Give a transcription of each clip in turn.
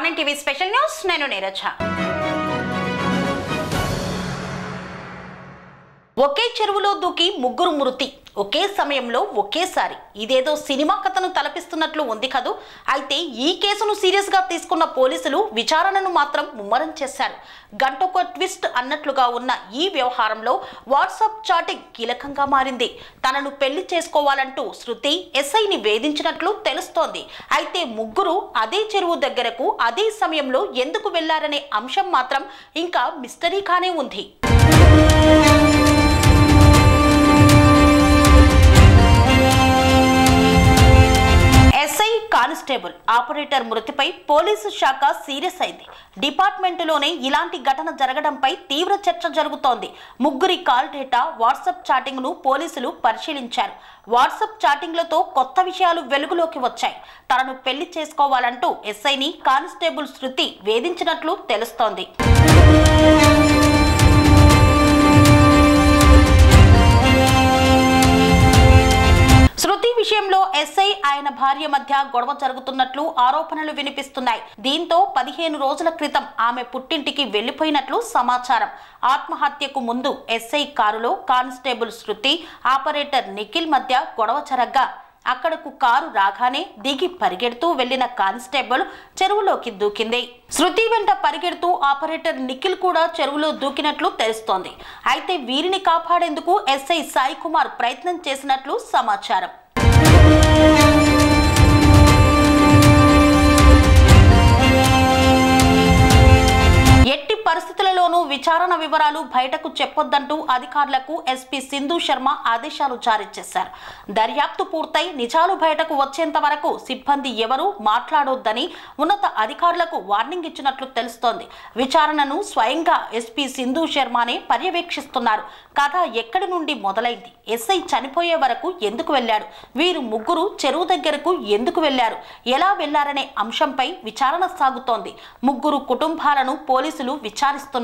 R9 TV special news నేను నీరజ. ఒకే చెరువులో దూకి ముగ్గురు మృతి ఒకే సమయంలో ఒకేసారి. ఇదేదో సినిమా కథను తలపిస్తున్నట్లు ఉంది కదూ. అయితే ఈ కేసును సీరియస్ గా తీసుకున్న పోలీసులు విచారణను మాత్రం ముమ్మరం చేశారు. గంటొక ట్విస్ట్ అన్నట్లుగా ఉన్న ఈ వ్యవహారంలో వాట్సాప్ చాటింగ్ కీలకంగా మారింది. తనను పెళ్లి చేసుకోవాలంటూ శృతి ఎస్ఐని వేధించినట్లు తెలుస్తోంది. అయితే ముగ్గురు అదే చెరువు దగ్గరకు అదే సమయంలో ఎందుకు వెళ్లారనే అంశం మాత్రం ఇంకా మిస్టరీగానే ఉంది. కానిస్టేబుల్ ఆపరేటర్ మృతిపై పోలీసు శాఖ సీరియస్ అయింది. డిపార్ట్మెంటులోనే ఇలాంటి ఘటన జరగడంపై తీవ్ర చర్చ జరుగుతోంది. ముగ్గురి కాల్ డేటా, వాట్సాప్ చాటింగ్ ను పోలీసులు పరిశీలించారు. వాట్సాప్ చాటింగ్లతో కొత్త విషయాలు వెలుగులోకి వచ్చాయి. తనను పెళ్లి చేసుకోవాలంటూ ఎస్ఐని కానిస్టేబుల్ శృతి వేధించినట్లు తెలుస్తోంది. శృతి విషయంలో ఎస్ఐ ఆయన భార్య మధ్య గొడవ జరుగుతున్నట్లు ఆరోపణలు వినిపిస్తున్నాయి. దీంతో 15 రోజుల క్రితం ఆమె పుట్టింటికి వెళ్లిపోయినట్లు సమాచారం. ఆత్మహత్యకు ముందు ఎస్ఐ కారులో కానిస్టేబుల్ శృతి, ఆపరేటర్ నిఖిల్ మధ్య గొడవ జరగ్గా అక్కడకు కారు రాగానే దిగి పరిగెడుతూ వెళ్లిన కానిస్టేబుల్ చెరువులోకి దూకింది. శృతి వెంట పరిగెడుతూ ఆపరేటర్ నిఖిల్ కూడా చెరువులో దూకినట్లు తెలుస్తోంది. అయితే వీరిని కాపాడేందుకు ఎస్ఐ సాయి కుమార్ ప్రయత్నం చేసినట్లు సమాచారం. ఎట్టి పరిస్థితులలోనూ విచారణ వివరాలు బయటకు చెప్పొద్దంటూ అధికారులకు ఎస్పీ సింధు శర్మ ఆదేశాలు జారీ చేశారు. దర్యాప్తు పూర్తయి నిజాలు బయటకు వచ్చేంత వరకు సిబ్బంది ఎవరూ మాట్లాడొద్దని ఉన్నత అధికారులకు వార్నింగ్ ఇచ్చినట్లు తెలుస్తోంది. విచారణను స్వయంగా ఎస్పీ సింధు శర్మనే పర్యవేక్షిస్తున్నారు. కథ ఎక్కడి నుండి మొదలైంది, ఎస్ఐ చనిపోయే వరకు ఎందుకు వెళ్లాడు, వీరు ముగ్గురు చెరువు దగ్గరకు ఎందుకు వెళ్లారు, ఎలా వెళ్లారనే అంశంపై విచారణ సాగుతోంది. ముగ్గురు కుటుంబాలను పోలీసులు విచారిస్తున్నారు.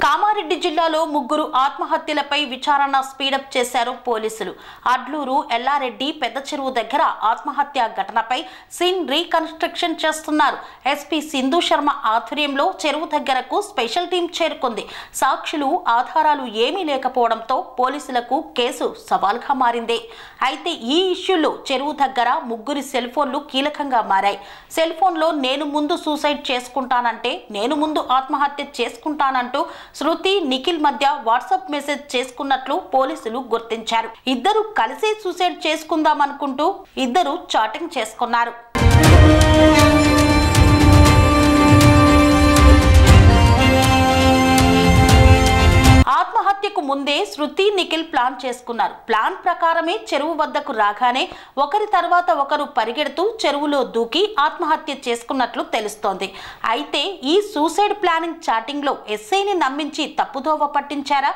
కామారెడ్డి జిల్లాలో ముగ్గురు ఆత్మహత్యలపై విచారణ స్పీడప్ చేశారు పోలీసులు. అడ్లూరు, ఎల్లారెడ్డి, పెద్ద చెరువు దగ్గర ఆత్మహత్య ఘటనపై సీన్ రీకన్స్ట్రక్షన్ చేస్తున్నారు. ఎస్పీ సింధు శర్మ ఆధ్వర్యంలో చెరువు దగ్గరకు స్పెషల్ టీం చేరుకుంది. సాక్షులు, ఆధారాలు ఏమీ లేకపోవడంతో పోలీసులకు కేసు సవాల్గా మారింది. అయితే ఈ ఇష్యూలో చెరువు దగ్గర ముగ్గురి సెల్ ఫోన్లు కీలకంగా మారాయి. సెల్ ఫోన్లో నేను ముందు సూసైడ్ చేసుకుంటానంటే, నేను ముందు ఆత్మహత్య చేసుకుంటానంటూ శృతి, నిఖిల్ మధ్య వాట్సాప్ మెసేజ్ చేసుకున్నట్లు పోలీసులు గుర్తించారు. ఇద్దరు కలిసే సూసైడ్ చేసుకుందామనుకుంటూ ఇద్దరు చాటింగ్ చేసుకున్నారు. ఆత్మహత్యకు ముందే శృతి, నిఖిల్ ప్లాన్ చేసుకున్నారు. ప్లాన్ ప్రకారమే చెరువు వద్దకు రాగానే ఒకరి తర్వాత ఒకరు పరిగెడుతూ చెరువులో దూకి ఆత్మహత్య చేసుకున్నట్లు తెలుస్తోంది. అయితే ఈ సూసైడ్ ప్లానింగ్ చాటింగ్ లో ఎస్ఐని నమ్మించి తప్పుదోవ పట్టించారా?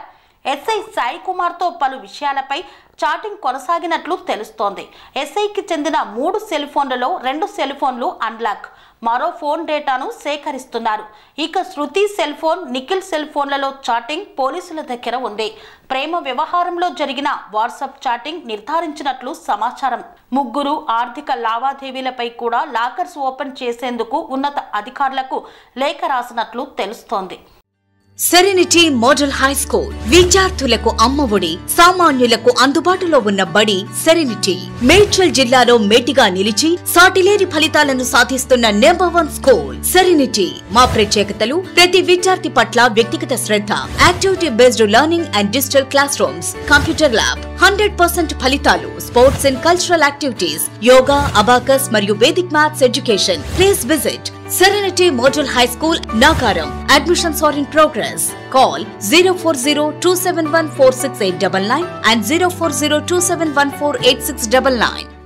ఎస్ఐ సాయి కుమార్తో పలు విషయాలపై చాటింగ్ కొనసాగినట్లు తెలుస్తోంది. ఎస్ఐకి చెందిన 3 సెల్ ఫోన్లలో 2 సెల్ ఫోన్లు అన్లాక్, మరో ఫోన్ డేటాను సేకరిస్తున్నారు. ఇక శృతి సెల్ ఫోన్, నిఖిల్ సెల్ ఫోన్లలో చాటింగ్ పోలీసుల దగ్గర ఉంది. ప్రేమ వ్యవహారంలో జరిగిన వాట్సాప్ చాటింగ్ నిర్ధారించినట్లు సమాచారం. ముగ్గురు ఆర్థిక లావాదేవీలపై కూడా లాకర్స్ ఓపెన్ చేసేందుకు ఉన్నత అధికారులకు లేఖ రాసినట్లు తెలుస్తోంది. సెరెనిటీ మోడల్ హై స్కూల్ విద్యార్థులకు అమ్మఒడి, సామాన్యులకు అందుబాటులో ఉన్న బడి సెరెనిటీ. మేడ్చల్ జిల్లాలో మేటిగా నిలిచి సాటిలేని ఫలితాలను సాధిస్తున్న నంబర్ 1 స్కూల్ సెరెనిటీ. మా ప్రత్యేకతలు ప్రతి విద్యార్థి పట్ల వ్యక్తిగత శ్రద్ధ, activity based learning and digital classrooms, computer lab, 100% ఫలితాలు, sports and cultural activities, yoga, abacus మరియు Vedic maths education. Please visit Serenity Model High School, Nagaram. Admissions are in progress. Call 040-271-46899 and 040-271-48699.